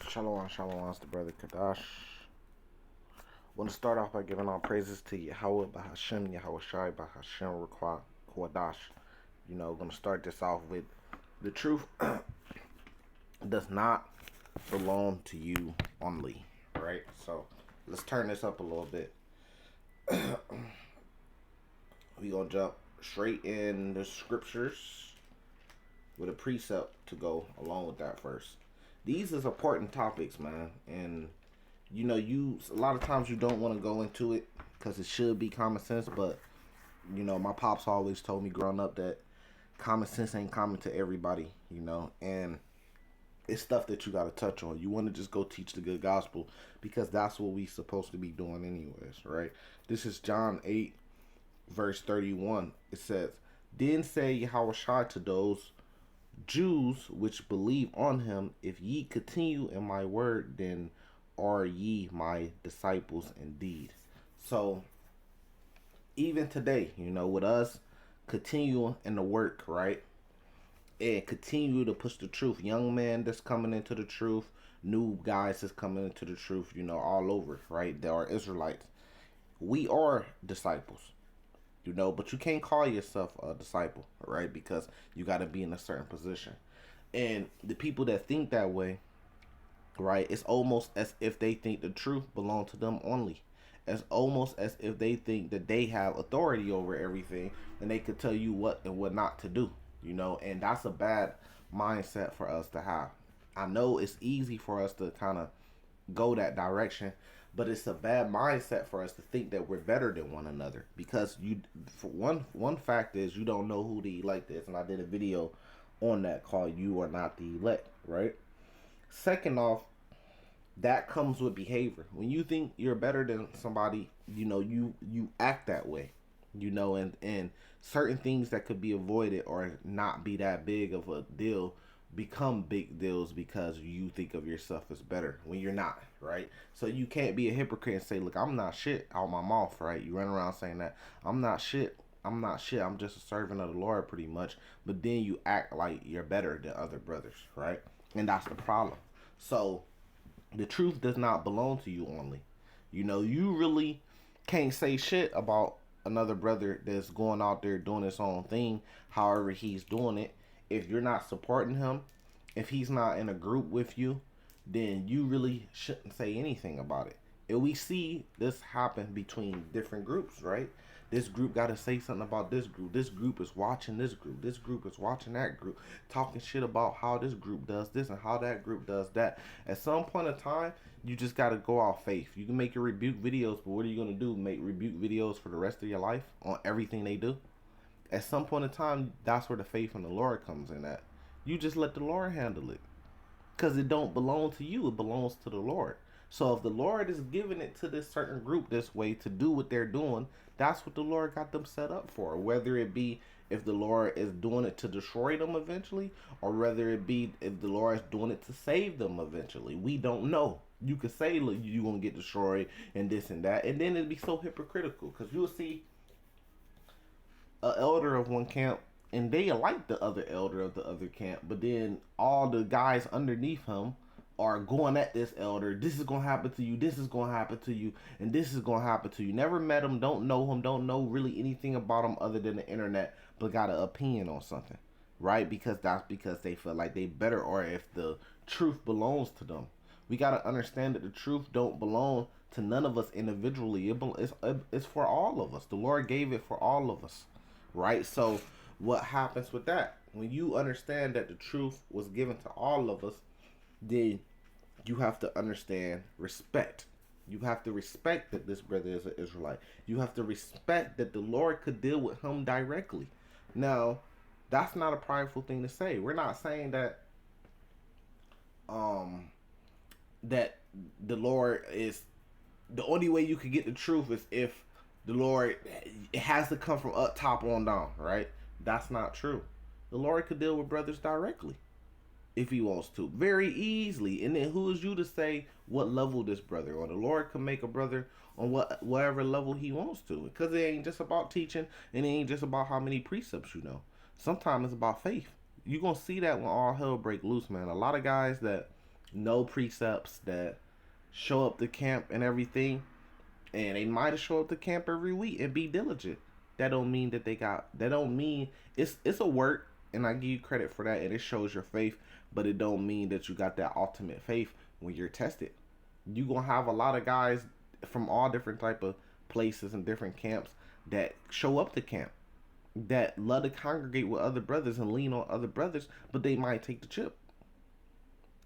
Shalom, shalom, it's the brother Kadash. Want to start off by giving all praises to Yahweh, Bahashem, Yahweh Shai, Bahashem, Rukwah, Kwadash. Gonna start this off with the truth does not belong to you only, right? So let's turn this up a little bit. We gonna jump straight in the scriptures with a precept to go along with that first. These is important topics, man, and you a lot of times you don't want to go into it because it should be common sense, but my pops always told me growing up that common sense ain't common to everybody, and it's stuff that you got to touch on. You want to just go teach the good gospel because that's what we supposed to be doing anyways, right? This is John 8 verse 31. It says, "Then say Yahushua to those Jews which believe on him, if ye continue in my word, then are ye my disciples indeed." So even today, with us continue in the work, right? And continue to push the truth. Young man that's coming into the truth, new guys that's coming into the truth, all over, right? There are Israelites. We are disciples, but you can't call yourself a disciple, right? Because you got to be in a certain position. And the people that think that way, right, it's almost as if they think the truth belongs to them only. It's almost as if they think that they have authority over everything and they could tell you what and what not to do, and that's a bad mindset for us to have. I know it's easy for us to kind of go that direction, but it's a bad mindset for us to think that we're better than one another, because for one fact is you don't know who the elect is, and I did a video on that called "You Are Not the Elect," right? Second off, that comes with behavior. When you think you're better than somebody, you act that way, and certain things that could be avoided or not be that big of a deal become big deals because you think of yourself as better when you're not, right? So you can't be a hypocrite and say, "Look, I'm not shit," out my mouth, right? You run around saying that I'm not shit, I'm just a servant of the Lord pretty much, but then you act like you're better than other brothers, right? And that's the problem. So the truth does not belong to you only. You really can't say shit about another brother that's going out there doing his own thing, however he's doing it. If you're not supporting him, if he's not in a group with you, then you really shouldn't say anything about it. And we see this happen between different groups, right? This group got to say something about this group. This group is watching this group. This group is watching that group, talking shit about how this group does this and how that group does that. At some point in time, you just got to go off faith. You can make your rebuke videos, but what are you going to do? Make rebuke videos for the rest of your life on everything they do? At some point in time, that's where the faith in the Lord comes in at. You just let the Lord handle it, because it don't belong to you, it belongs to the Lord. So if the Lord is giving it to this certain group this way to do what they're doing, that's what the Lord got them set up for. Whether it be if the Lord is doing it to destroy them eventually, or whether it be if the Lord is doing it to save them eventually, we don't know. You could say, "Look, you're gonna get destroyed and this and that," and then it'd be so hypocritical, because you'll see a elder of one camp and they like the other elder of the other camp, but then all the guys underneath him are going at this elder. This is gonna happen to you, this is gonna happen to you, and this is gonna happen to you. Never met him, don't know him, don't know really anything about him other than the internet, but got an opinion on something, right? Because they feel like they better, or if the truth belongs to them. We gotta understand that the truth don't belong to none of us individually. It's for all of us. The Lord gave it for all of us, right? So what happens with that? When you understand that the truth was given to all of us, then you have to understand respect. You have to respect that this brother is an Israelite. You have to respect that the Lord could deal with him directly. Now, that's not a prideful thing to say. We're not saying that that the Lord is the only way you can get the truth is if the Lord, it has to come from up top on down, right? That's not true. The Lord could deal with brothers directly if he wants to, very easily. And then who is you to say what level this brother on? The Lord can make a brother on whatever level he wants to, because it ain't just about teaching, and it ain't just about how many precepts you know. Sometimes it's about faith. You're gonna see that when all hell break loose, man. A lot of guys that know precepts that show up to camp and everything, and they might have show up to camp every week and be diligent. That don't mean that they got. That don't mean it's a work, and I give you credit for that, and it shows your faith. But it don't mean that you got that ultimate faith when you're tested. You gonna have a lot of guys from all different type of places and different camps that show up to camp, that love to congregate with other brothers and lean on other brothers, but they might take the chip,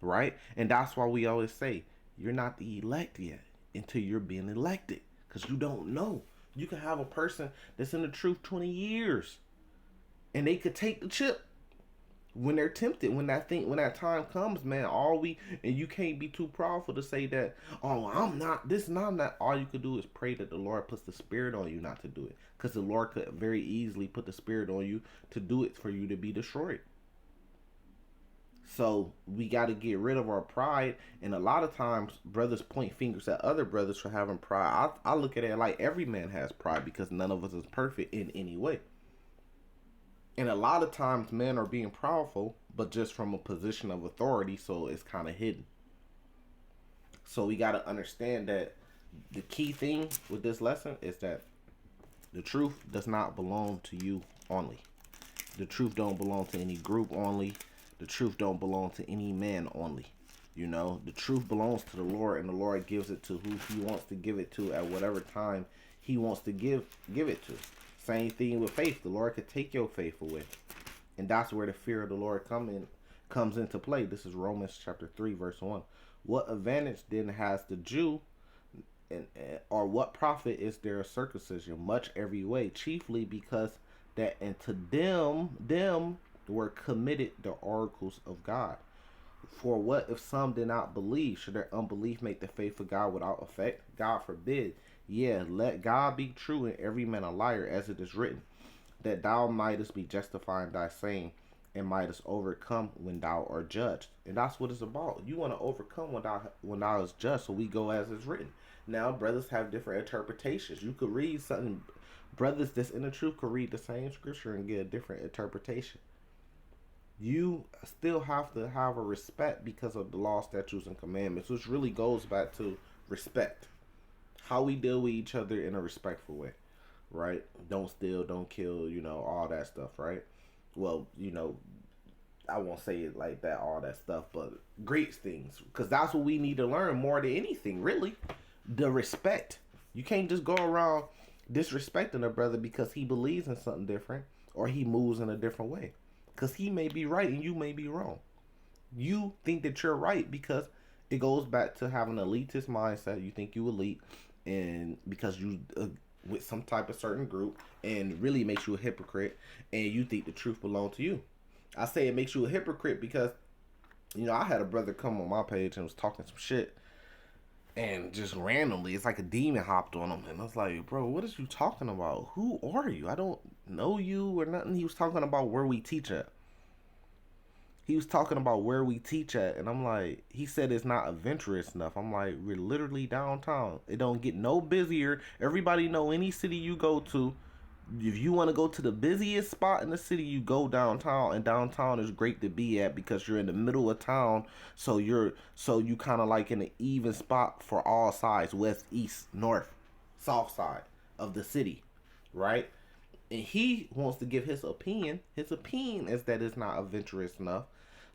right? And that's why we always say you're not the elect yet until you're being elected, because you don't know. You can have a person that's in the truth 20 years and they could take the chip when they're tempted, when that time comes, man. And you can't be too proudful to say that, oh, I'm not this and I'm not. All you could do is pray that the Lord puts the spirit on you not to do it, because the Lord could very easily put the spirit on you to do it for you to be destroyed. So we got to get rid of our pride. And a lot of times brothers point fingers at other brothers for having pride. I look at it like every man has pride, because none of us is perfect in any way. And a lot of times men are being proudful, but just from a position of authority, so it's kind of hidden. So we got to understand that the key thing with this lesson is that the truth does not belong to you only. The truth don't belong to any group only. The truth don't belong to any man only. You know, the truth belongs to the Lord, and the Lord gives it to who he wants to give it to at whatever time he wants to give it to. Same thing with faith. The Lord could take your faith away. And that's where the fear of the Lord comes into play. This is Romans chapter 3, verse 1. What advantage then has the Jew, or what profit is there of circumcision? Much every way, chiefly because that unto them were committed the oracles of God. For what if some did not believe? Should their unbelief make the faith of God without effect? God forbid. Yeah, let God be true and every man a liar, as it is written, that thou mightest be justified in thy saying, and mightest overcome when thou art judged. And that's what it's about. You want to overcome when thou is judged, so we go as it's written. Now, brothers have different interpretations. You could read something, brothers that's in the truth could read the same scripture and get a different interpretation. You still have to have a respect because of the law, statutes, and commandments, which really goes back to respect. How we deal with each other in a respectful way, right? Don't steal, don't kill, all that stuff, right? Well, I won't say it like that, all that stuff, but great things, because that's what we need to learn more than anything, really. The respect. You can't just go around disrespecting a brother because he believes in something different or he moves in a different way, because he may be right and you may be wrong. You think that you're right because it goes back to having an elitist mindset. You think you elite, and because you with some type of certain group, and really makes you a hypocrite, and you think the truth belongs to you. I say it makes you a hypocrite because I had a brother come on my page and was talking some shit, and just randomly it's like a demon hopped on him, and I was like, bro, what is you talking about? Who are you? I don't know you or nothing. He was talking about where we teach at. And I'm like, he said it's not adventurous enough. I'm like, we're literally downtown. It don't get no busier. Everybody know any city you go to, if you want to go to the busiest spot in the city, you go downtown, and downtown is great to be at because you're in the middle of town. So you kind of like in an even spot for all sides, west, east, north, south side of the city, right? And he wants to give his opinion. His opinion is that it's not adventurous enough.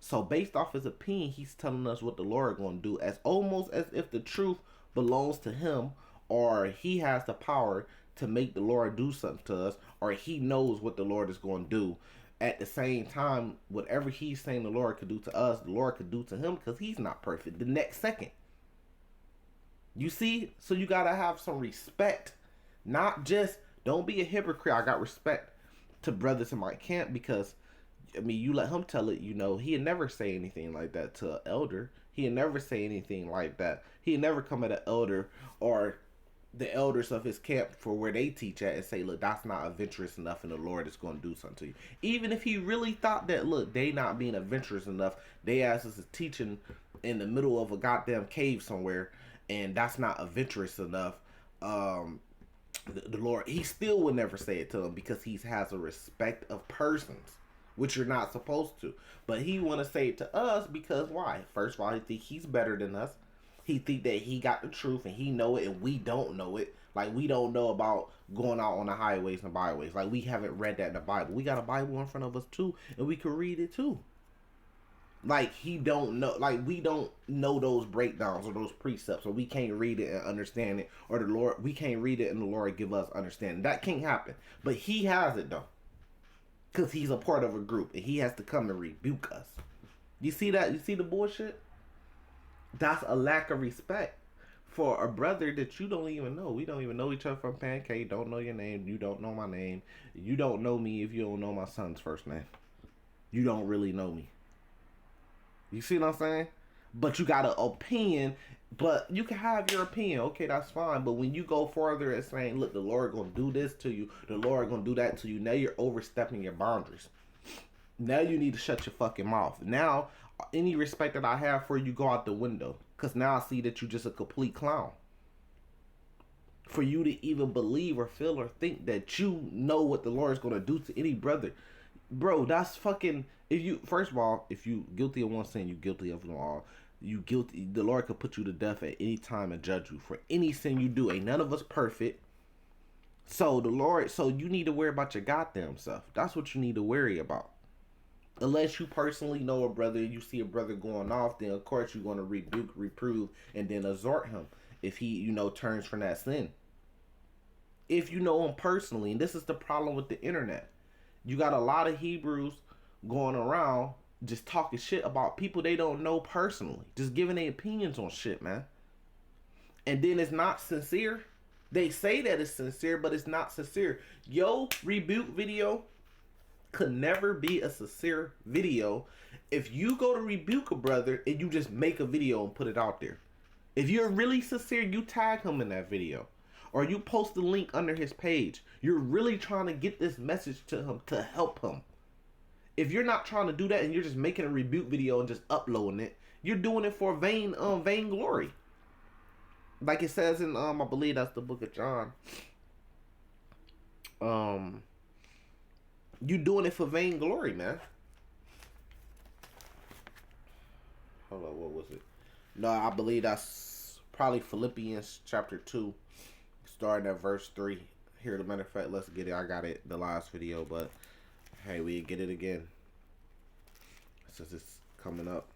So based off his opinion, he's telling us what the Lord is going to do, as almost as if the truth belongs to him, or he has the power to make the Lord do something to us, or he knows what the Lord is going to do. At the same time, whatever he's saying the Lord could do to us, the Lord could do to him, because he's not perfect the next second. You see? So you got to have some respect. Not just, don't be a hypocrite. I got respect to brothers in my camp because, you let him tell it, he'd never say anything like that to an elder. He'd never say anything like that. He'd never come at an elder or the elders of his camp for where they teach at and say, look, that's not adventurous enough and the Lord is going to do something to you. Even if he really thought that, look, they not being adventurous enough, they asked us to teaching in the middle of a goddamn cave somewhere, and that's not adventurous enough, the Lord, he still would never say it to them because he has a respect of persons, which you're not supposed to. But he want to say it to us because why? First of all, he think he's better than us. He think that he got the truth and he know it and we don't know it. Like we don't know about going out on the highways and byways. Like we haven't read that in the Bible. We got a Bible in front of us too, and we can read it too. Like he don't know, like we don't know those breakdowns or those precepts, or we can't read it and understand it, or the Lord, we can't read it and the Lord give us understanding. That can't happen. But he has it though, because he's a part of a group and he has to come and rebuke us. You see that? You see the bullshit? That's a lack of respect for a brother that you don't even know. We don't even know each other from Pancake. Don't know your name. You don't know my name. You don't know me if you don't know my son's first name. You don't really know me. You see what I'm saying? But you got an opinion, but you can have your opinion. Okay, that's fine. But when you go further and saying, look, the Lord going to do this to you, the Lord going to do that to you, now you're overstepping your boundaries. Now you need to shut your fucking mouth. Now, any respect that I have for you go out the window. Because now I see that you're just a complete clown. For you to even believe or feel or think that you know what the Lord is going to do to any brother. Bro, that's fucking... If you, first of all, if you guilty of one sin, you guilty of them all. You guilty. The Lord could put you to death at any time and judge you for any sin you do. Ain't none of us perfect. So the Lord, so you need to worry about your goddamn self. That's what you need to worry about. Unless you personally know a brother, you see a brother going off, then of course you're going to rebuke, reprove, and then exhort him if he, you know, turns from that sin. If you know him personally, and this is the problem with the internet. You got a lot of Hebrews going around just talking shit about people they don't know personally, just giving their opinions on shit, man. And then it's not sincere. They say that it's sincere, but it's not sincere. Yo, rebuke video could never be a sincere video if you go to rebuke a brother and you just make a video and put it out there. If you're really sincere, you tag him in that video. Or you post the link under his page. You're really trying to get this message to him to help him. If you're not trying to do that and you're just making a rebuke video and just uploading it, you're doing it for vain glory. Like it says in I believe that's the book of John. You doing it for vain glory, man. Hold on, what was it? No, I believe that's probably Philippians chapter 2, starting at verse 3. Here, as a matter of fact, let's get it. I got it the last video, but hey, we get it again since it's coming up.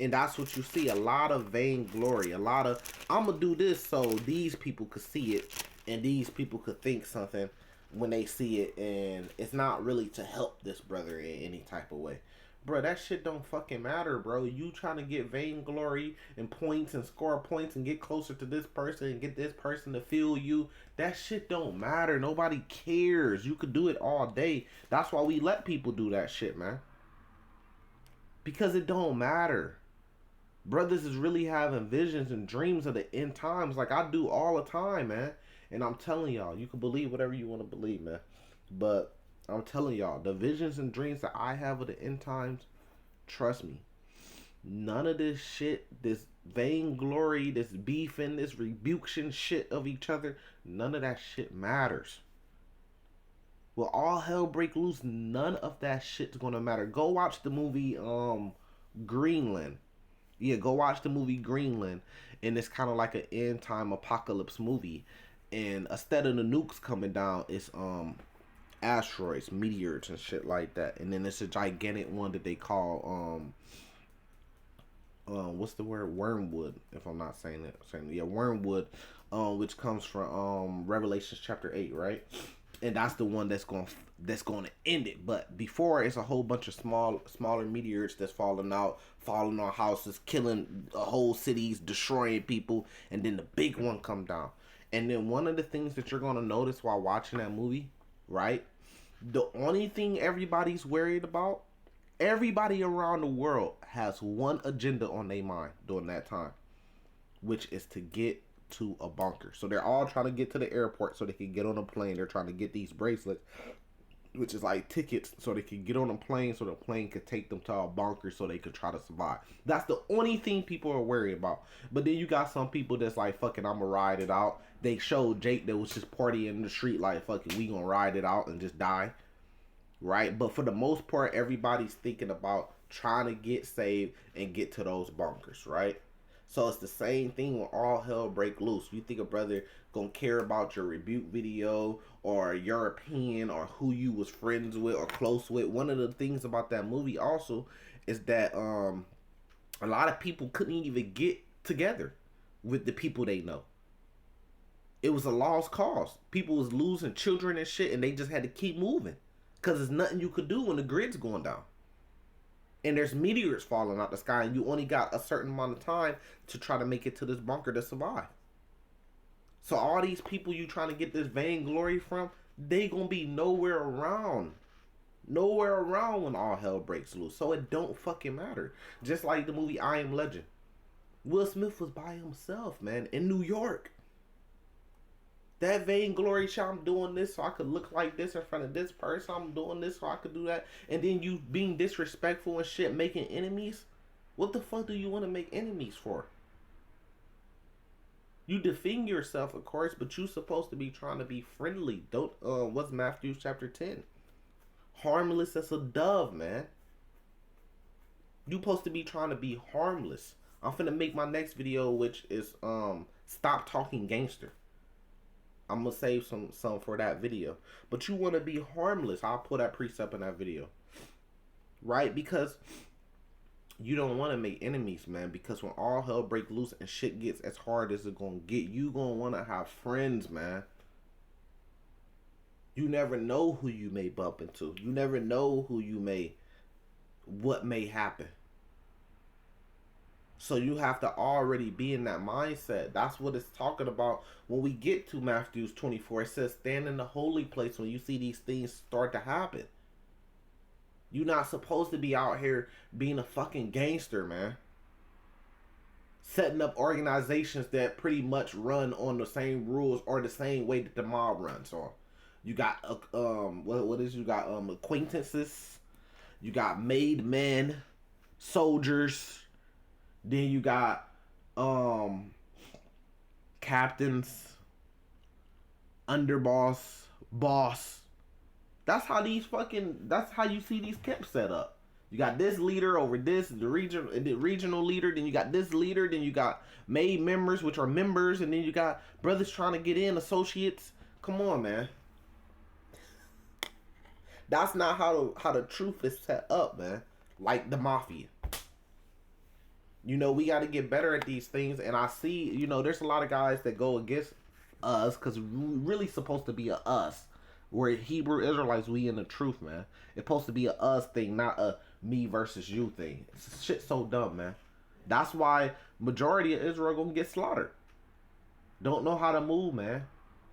And that's what you see. A lot of vainglory. A lot of, I'm going to do this so these people could see it and these people could think something when they see it. And it's not really to help this brother in any type of way. Bro, that shit don't fucking matter, bro. You trying to get vainglory and points and score points and get closer to this person and get this person to feel you. That shit don't matter. Nobody cares. You could do it all day. That's why we let people do that shit, man. Because it don't matter. Brothers is really having visions and dreams of the end times like I do all the time, man. And I'm telling y'all, you can believe whatever you want to believe, man. But I'm telling y'all, the visions and dreams that I have of the end times, trust me, none of this shit, this vainglory, this beefing, this rebuking shit of each other, none of that shit matters. Will all hell break loose? None of that shit's gonna matter. Go watch the movie Greenland. Yeah, go watch the movie Greenland. And it's kind of like an end time apocalypse movie. And instead of the nukes coming down, it's asteroids, meteors and shit like that. And then it's a gigantic one that they call what's the word, wormwood, if I'm not saying it. Yeah, wormwood, which comes from Revelations chapter 8, right? And that's the one that's going to end it. But before, it's a whole bunch of smaller meteors that's falling out, falling on houses, killing whole cities, destroying people, and then the big one come down. And then one of the things that you're going to notice while watching that movie, right? The only thing everybody's worried about, everybody around the world has one agenda on their mind during that time, which is to get to a bunker. So they're all trying to get to the airport so they can get on a plane. They're trying to get these bracelets, which is like tickets, so they can get on a plane so the plane could take them to a bunker so they could try to survive. That's the only thing people are worried about. But then you got some people that's like, fucking, I'm gonna ride it out. They showed Jake that was just partying in the street like, fucking, we gonna ride it out and just die. right? But for the most part, everybody's thinking about trying to get saved and get to those bunkers, right? So it's the same thing when all hell break loose. You think a brother gonna care about your rebuke video or your opinion or who you was friends with or close with? One of the things about that movie also is that a lot of people couldn't even get together with the people they know. It was a lost cause. People was losing children and shit, and they just had to keep moving because there's nothing you could do when the grid's going down. And there's meteors falling out the sky, and you only got a certain amount of time to try to make it to this bunker to survive. So all these people you trying to get this vainglory from, they gonna be nowhere around. Nowhere around when all hell breaks loose. So it don't fucking matter. Just like the movie I Am Legend. Will Smith was by himself, man, in New York. That vainglory shit, I'm doing this so I could look like this in front of this person. I'm doing this so I could do that. And then you being disrespectful and shit, making enemies. What the fuck do you want to make enemies for? You defend yourself, of course, but you supposed to be trying to be friendly. Don't, what's Matthew chapter 10? Harmless as a dove, man. You supposed to be trying to be harmless. I'm finna make my next video, which is, stop talking gangster. I'm gonna save some for that video. But you want to be harmless. I'll put that precept in that video. Right? Because you don't want to make enemies, man. Because when all hell break loose and shit gets as hard as it's gonna get, you gonna want to have friends, man. You never know who you may bump into. You never know what may happen. So you have to already be in that mindset. That's what it's talking about when we get to Matthew 24. It says, stand in the holy place when you see these things start to happen. You're not supposed to be out here being a fucking gangster, man. Setting up organizations that pretty much run on the same rules or the same way that the mob runs on. You got, you got acquaintances. You got made men, soldiers. Then you got captains, underboss, boss. That's how you see these camps set up. You got this leader over this, the regional leader, then you got this leader, then you got made members, which are members, and then you got brothers trying to get in, associates. Come on, man. That's not how the truth is set up, man. Like the mafia. You know, we got to get better at these things. And I see, you know, there's a lot of guys that go against us because we're really supposed to be a us. We're Hebrew Israelites, we in the truth, man. It's supposed to be a us thing, not a me versus you thing. Shit's so dumb, man. That's why majority of Israel gonna get slaughtered. Don't know how to move, man.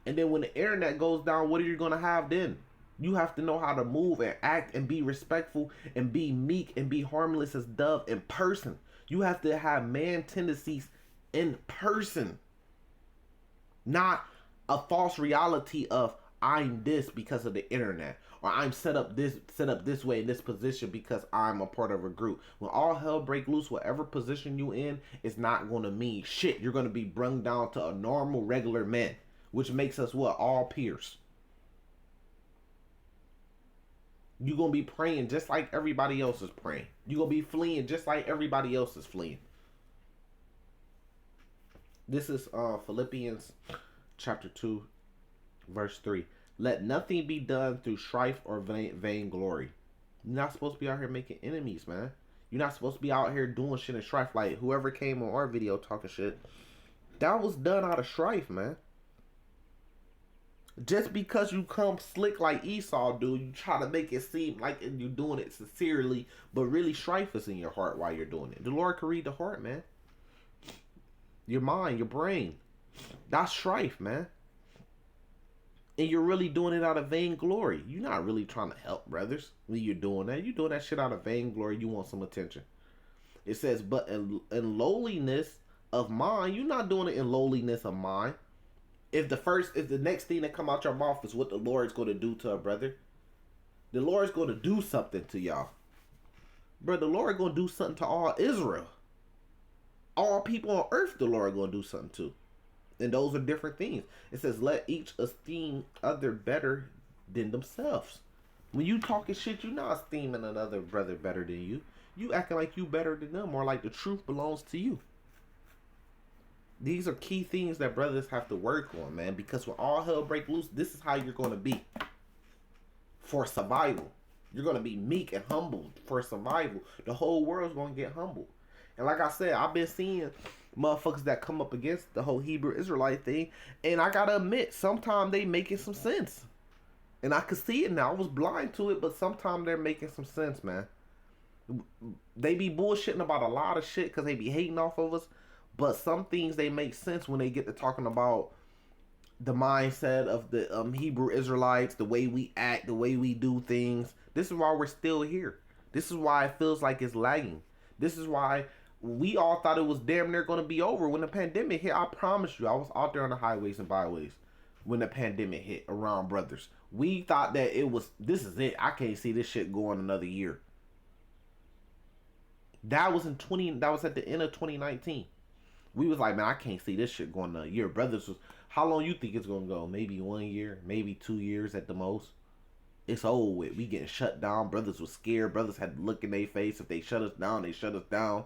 And then when the internet goes down, what are you gonna have then? You have to know how to move and act and be respectful and be meek and be harmless as dove in person. You have to have man tendencies in person. Not a false reality of I'm this because of the internet. Or I'm set up this way in this position because I'm a part of a group. When all hell break loose, whatever position you in is not going to mean shit. You're going to be brung down to a normal, regular man. Which makes us what? All peers. You're going to be praying just like everybody else is praying. You're going to be fleeing just like everybody else is fleeing. This is Philippians chapter 2, verse 3. Let nothing be done through strife or vainglory. You're not supposed to be out here making enemies, man. You're not supposed to be out here doing shit in strife. Like whoever came on our video talking shit, that was done out of strife, man. Just because you come slick like Esau do, you try to make it seem like you're doing it sincerely, but really strife is in your heart while you're doing it. The Lord can read the heart, man. Your mind, your brain. That's strife, man. And you're really doing it out of vainglory. You're not really trying to help brothers when you're doing that. You're doing that shit out of vainglory. You want some attention. It says, but in lowliness of mind, you're not doing it in lowliness of mind. If the next thing that come out your mouth is what the Lord's going to do to a brother, the Lord's going to do something to y'all. Bro, the Lord going to do something to all Israel. All people on earth, the Lord going to do something to. And those are different things. It says, let each esteem other better than themselves. When you talking shit, you not esteeming another brother better than you. You acting like you better than them, or like the truth belongs to you. These are key things that brothers have to work on, man. Because when all hell break loose, this is how you're gonna be for survival. You're gonna be meek and humble for survival. The whole world's gonna get humbled. And like I said, I've been seeing motherfuckers that come up against the whole Hebrew Israelite thing, and I gotta admit, sometimes they making some sense. And I could see it now. I was blind to it, but sometimes they're making some sense, man. They be bullshitting about a lot of shit because they be hating off of us, but some things they make sense when they get to talking about the mindset of the Hebrew Israelites, the way we act, the way we do things. This is why we're still here. This is why it feels like it's lagging. This is why we all thought it was damn near going to be over when the pandemic hit. I promise you, I was out there on the highways and byways when the pandemic hit around brothers. We thought that this is it. I can't see this shit going another year. That was at the end of 2019. We was like, man, I can't see this shit going another year. Brothers was, how long you think it's gonna go? Maybe 1 year, maybe 2 years at the most. It's over with. We getting shut down. Brothers was scared. Brothers had to look in their face. If they shut us down, they shut us down.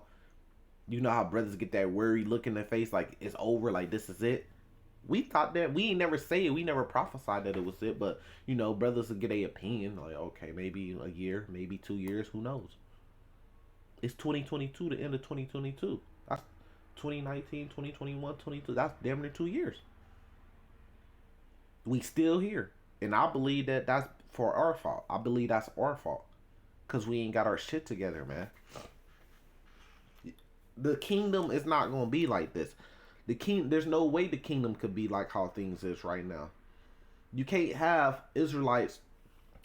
You know how brothers get that worried look in their face, like it's over, like this is it. We thought that, we ain't never say it, we never prophesied that it was it, but brothers would get a opinion, like okay, maybe a year, maybe 2 years, who knows? It's 2022, the end of 2022. That's 2019, 2021, 22. That's damn near 2 years. We still here, and I believe that that's for our fault. I believe that's our fault, cause we ain't got our shit together, man. The kingdom is not gonna be like this. There's no way the kingdom could be like how things is right now. You can't have Israelites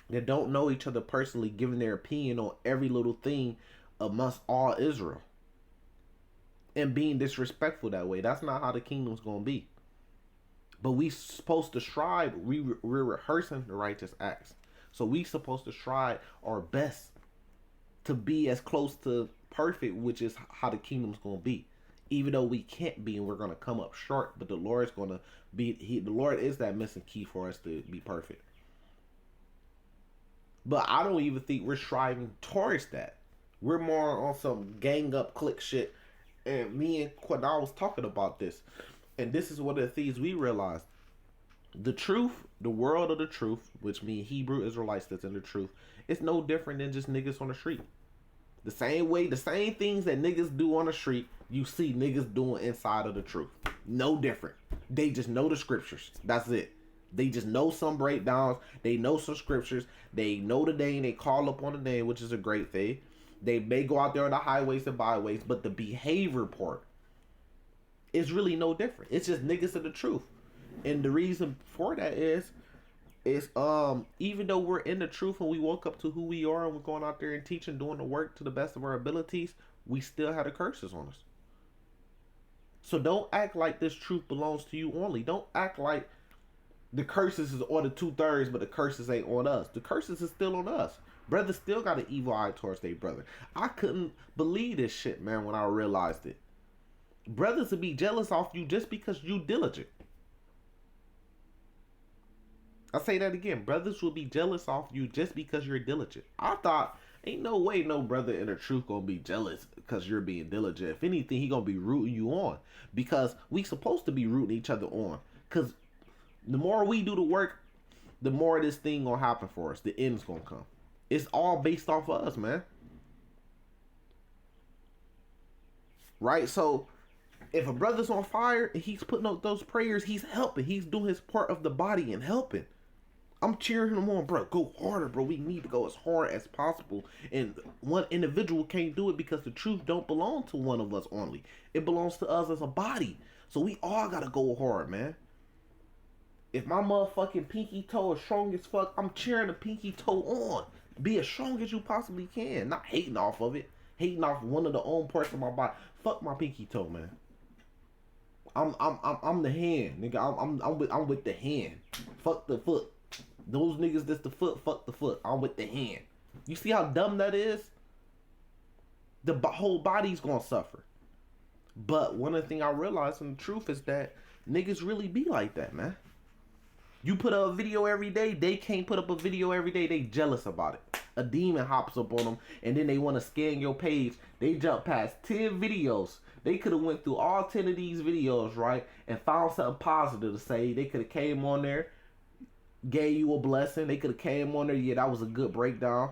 that don't know each other personally giving their opinion on every little thing amongst all Israel and being disrespectful that way. That's not how the kingdom's gonna be. But we supposed to strive. We're rehearsing the righteous acts, so we supposed to strive our best to be as close to perfect, which is how the kingdom's gonna be. Even though we can't be, and we're gonna come up short, but the Lord's gonna be. The Lord is that missing key for us to be perfect. But I don't even think we're striving towards that. We're more on some gang up click shit. And me and Quadal was talking about this, and this is one of the things we realized: the truth, the world of the truth, which means Hebrew Israelites that's in the truth, it's no different than just niggas on the street. The same way, the same things that niggas do on the street, you see niggas doing inside of the truth. No different. They just know the scriptures. That's it. They just know some breakdowns. They know some scriptures. They know the name. They call up on the name, which is a great thing. They may go out there on the highways and byways, but the behavior part is really no different. It's just niggas of the truth. And the reason for that is even though we're in the truth and we woke up to who we are and we're going out there and teaching, doing the work to the best of our abilities, we still have the curses on us. So don't act like this truth belongs to you only. Don't act like the curses is on the 2/3, but the curses ain't on us. The curses is still on us. Brother still got an evil eye towards their brother. I couldn't believe this shit, man, when I realized it. Brothers would be jealous off you just because you diligent. I say that again. Brothers will be jealous off you just because you're diligent. I thought, ain't no way no brother in the truth gonna be jealous because you're being diligent. If anything, he gonna be rooting you on. Because we supposed to be rooting each other on. Because the more we do the work, the more this thing gonna happen for us. The end's gonna come. It's all based off of us, man. Right? So, if a brother's on fire and he's putting up those prayers, he's helping. He's doing his part of the body and helping. I'm cheering him on, bro. Go harder, bro. We need to go as hard as possible. And one individual can't do it because the truth don't belong to one of us only. It belongs to us as a body. So we all gotta go hard, man. If my motherfucking pinky toe is strong as fuck, I'm cheering the pinky toe on. Be as strong as you possibly can. Not hating off of it. Hating off one of the own parts of my body. Fuck my pinky toe, man. I'm the hand, nigga. I'm with the hand. Fuck the foot. Those niggas that's the foot, fuck the foot. I'm with the hand. You see how dumb that is? The whole body's gonna suffer. But one of the things I realized in the truth is that niggas really be like that, man. You put up a video every day, they can't put up a video every day. They jealous about it. A demon hops up on them, and then they want to scan your page. They jump past 10 videos. They could have went through all 10 of these videos, right, and found something positive to say. They could have came on there, gave you a blessing. They could have came on there, yeah, that was a good breakdown.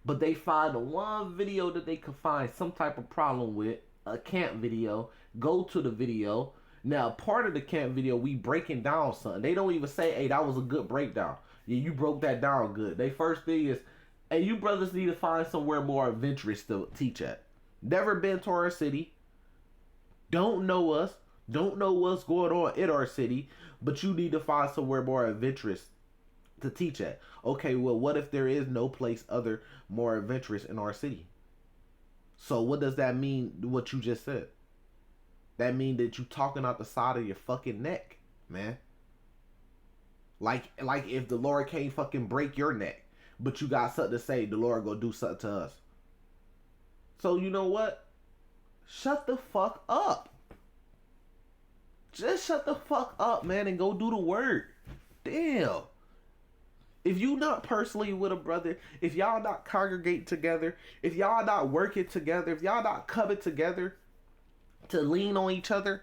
But they find the one video that they could find some type of problem with, a camp video, go to the video. Now, part of the camp video, we breaking down something. They don't even say, hey, that was a good breakdown. Yeah, you broke that down good. They first thing is, hey, you brothers need to find somewhere more adventurous to teach at. Never been to our city. Don't know us. Don't know what's going on in our city. But you need to find somewhere more adventurous to teach at. Okay, well, what if there is no place other more adventurous in our city? So what does that mean, what you just said? That mean that you talking out the side of your fucking neck, man. Like if the Lord can't fucking break your neck, but you got something to say, the Lord gonna do something to us. So you know what? Shut the fuck up. Just shut the fuck up, man, and go do the work. Damn. If you not personally with a brother, if y'all not congregate together, if y'all not working together, if y'all not coming together to lean on each other,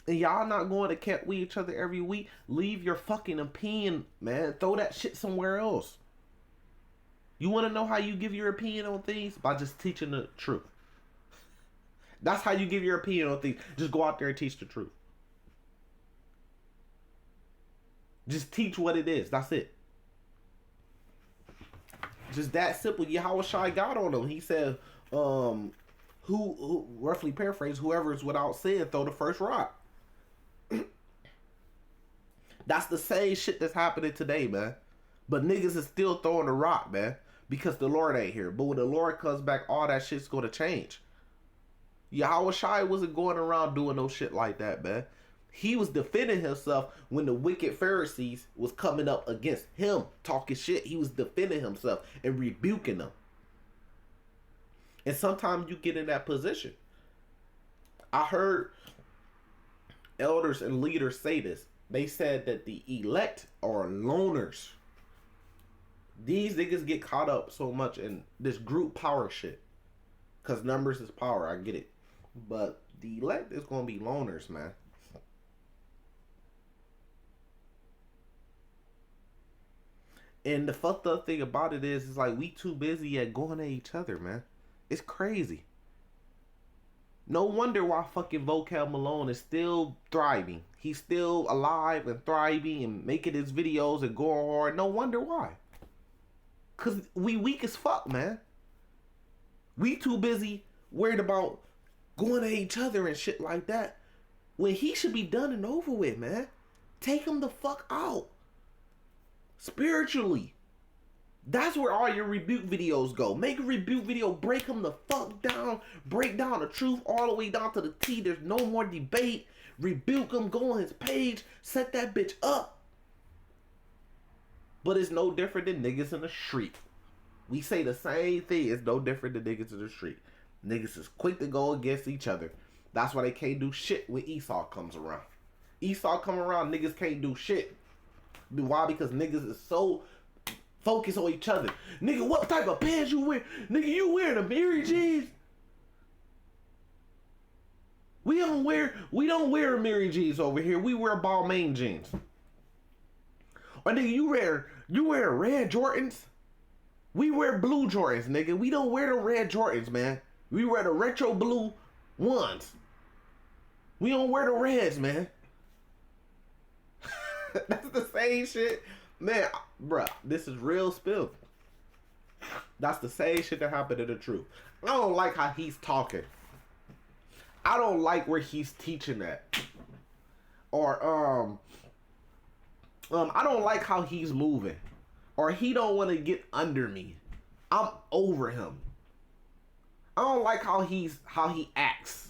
and y'all not going to camp with each other every week, leave your fucking opinion, man. Throw that shit somewhere else. You want to know how you give your opinion on things? By just teaching the truth. That's how you give your opinion on things. Just go out there and teach the truth. Just teach what it is. That's it. Just that simple. Yahweh Shai got on him. He said, who roughly paraphrase, whoever is without sin, throw the first rock. That's the same shit that's happening today, man. But niggas is still throwing the rock, man. Because the Lord ain't here. But when the Lord comes back, all that shit's going to change. Yahweh Shai wasn't going around doing no shit like that, man. He was defending himself when the wicked Pharisees was coming up against him, talking shit. He was defending himself and rebuking them. And sometimes you get in that position. I heard elders and leaders say this. They said that the elect are loners. These niggas get caught up so much in this group power shit. Because numbers is power, I get it. But the elect is going to be loners, man. And the fucked up thing about it is like we too busy at going at each other, man. It's crazy. No wonder why fucking Vocab Malone is still thriving. He's still alive and thriving and making his videos and going hard. No wonder why. Because we weak as fuck, man. We too busy worried about going at each other and shit like that. When he should be done and over with, man. Take him the fuck out. Spiritually. That's where all your rebuke videos go. Make a rebuke video, break them the fuck down, break down the truth all the way down to the T. There's no more debate. Rebuke him, go on his page, set that bitch up. But it's no different than niggas in the street. We say the same thing. It's no different than niggas in the street. Niggas is quick to go against each other. That's why they can't do shit when Esau comes around. Esau come around, niggas can't do shit. Why? Because niggas is so focused on each other. Nigga, what type of pants you wear? Nigga, you wearing a Mary jeans? We don't wear Mary jeans over here. We wear Balmain jeans. Or nigga, you wear red Jordans? We wear blue Jordans, nigga. We don't wear the red Jordans, man. We wear the retro blue ones. We don't wear the reds, man. That's the same shit. Man, bruh, this is real spill. That's the same shit that happened to the truth. I don't like how he's talking. I don't like where he's teaching at. Or, I don't like how he's moving. Or he don't want to get under me. I'm over him. I don't like how he acts.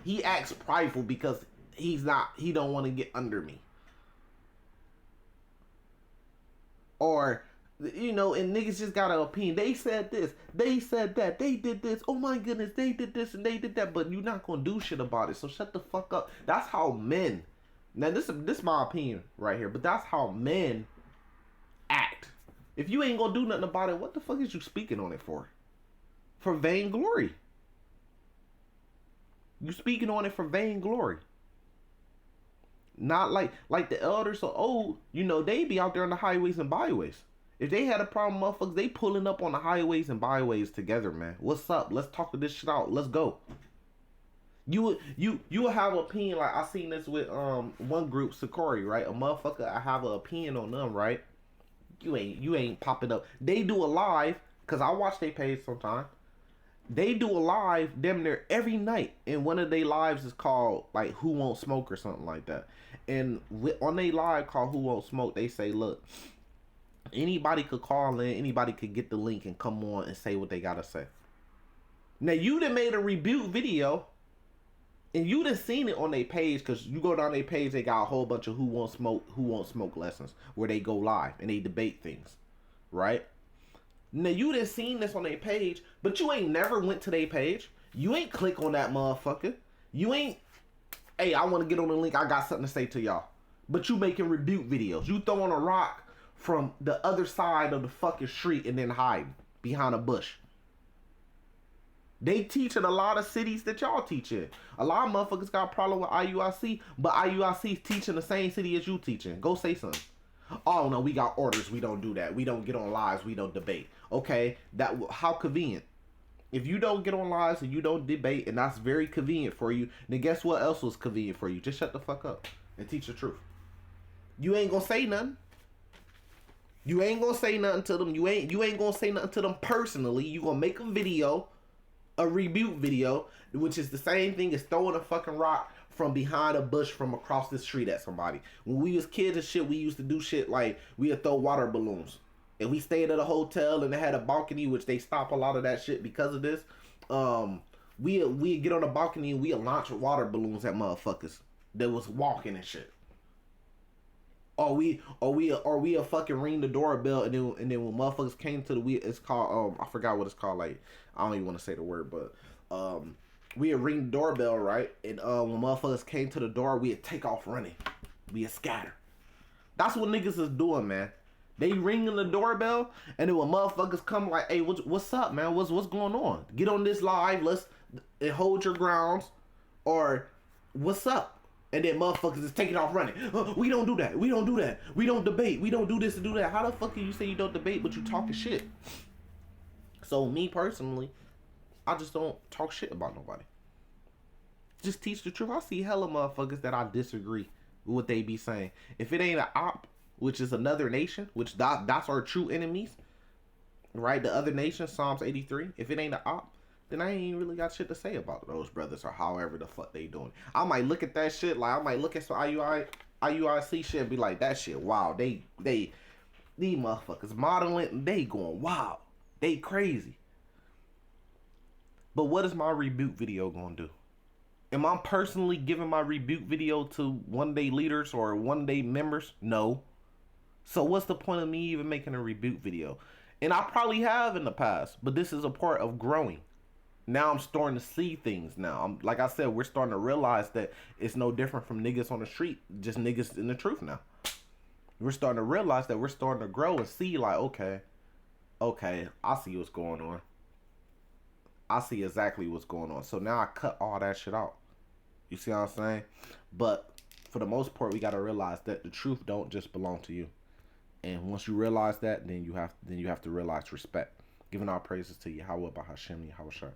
He acts prideful because he don't want to get under me. Or, you know, and niggas just got an opinion. They said this. They said that. They did this. Oh my goodness, they did this and they did that. But you're not going to do shit about it. So shut the fuck up. That's how men Now this is my opinion right here, but that's how men act. If you ain't gonna do nothing about it, what the fuck is you speaking on it for? For vainglory. You speaking on it for vainglory. Not like the elders are old, you know, they be out there on the highways and byways. If they had a problem, motherfuckers, they pulling up on the highways and byways together, man. What's up? Let's talk this shit out. Let's go. You will have an opinion, like I seen this with one group, Sakori, right? A motherfucker, I have an opinion on them, right? You ain't popping up. They do a live, cause I watch their page sometimes. They do a live damn near every night, and one of their lives is called like Who Won't Smoke or something like that. And on their live called Who Won't Smoke, they say, look, anybody could call in, anybody could get the link and come on and say what they gotta say. Now you done made a rebuke video, and you done seen it on their page, cause you go down their page, they got a whole bunch of Who Won't Smoke lessons where they go live and they debate things, right? Now you done seen this on their page, but you ain't never went to their page. You ain't click on that motherfucker. You ain't, hey, I want to get on the link. I got something to say to y'all. But you making rebuke videos. You throwing a rock from the other side of the fucking street and then hiding behind a bush. They teach in a lot of cities that y'all teach in. A lot of motherfuckers got a problem with IUIC, but IUIC teaching the same city as you teaching. Go say something. Oh no, we got orders. We don't do that. We don't get on lives. We don't debate. Okay, that how convenient. If you don't get on lives and you don't debate, and that's very convenient for you, then guess what else was convenient for you? Just shut the fuck up and teach the truth. You ain't gonna say nothing. You ain't gonna say nothing to them. You ain't gonna say nothing to them personally. You gonna make a video, a rebuke video, which is the same thing as throwing a fucking rock from behind a bush from across the street at somebody. When we was kids and shit, we used to do shit like we'd throw water balloons. And we stayed at a hotel and they had a balcony, which they stop a lot of that shit because of this. We get on the balcony and we launch water balloons at motherfuckers that was walking and shit. Or we fucking ring the doorbell and then when motherfuckers came to it's called I forgot what it's called, like I don't even want to say the word, but we'd ring the doorbell, right? And when motherfuckers came to the door, we'd take off running. We'd scatter. That's what niggas is doing, man. They ringing the doorbell, and then when motherfuckers come like, hey, what's up, man? What's going on? Get on this live, and hold your grounds, or what's up? And then motherfuckers is taking off running. We don't do that. We don't do that. We don't debate. We don't do this and do that. How the fuck can you say you don't debate, but you talking shit? So me personally, I just don't talk shit about nobody. Just teach the truth. I see hella motherfuckers that I disagree with what they be saying. If it ain't an op, which is another nation, which that's our true enemies, right? The other nation, Psalms 83. If it ain't an op, then I ain't really got shit to say about those brothers or however the fuck they doing. I might look at that shit, like I might look at some IUIC shit and be like, that shit, wow, these motherfuckers modeling, they going wild. They crazy. But what is my rebuke video gonna do? Am I personally giving my rebuke video to one day leaders or one day members? No. So what's the point of me even making a rebuke video? And I probably have in the past, but this is a part of growing. Now I'm starting to see things now. Like I said, we're starting to realize that it's no different from niggas on the street, just niggas in the truth now. We're starting to realize that we're starting to grow and see like, okay, I see what's going on. I see exactly what's going on. So now I cut all that shit out. You see what I'm saying? But for the most part, we got to realize that the truth don't just belong to you. And once you realize that, then you have to realize respect. Giving our praises to Yahweh, Bahashem, Yahweh Shai.